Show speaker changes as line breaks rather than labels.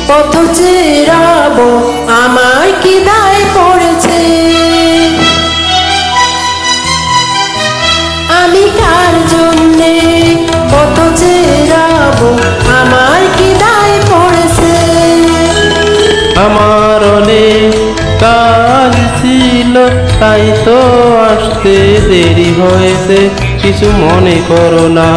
পথ চেরাবো আমার কি দায় পড়েছে। আমি কার জন্যে পথ চেরাবো আমার কি দায় পড়েছে।
আমার অনেক কাজ ছিল তাই তো আসতে দেরি হয়েছে, কিছু মনে করো না।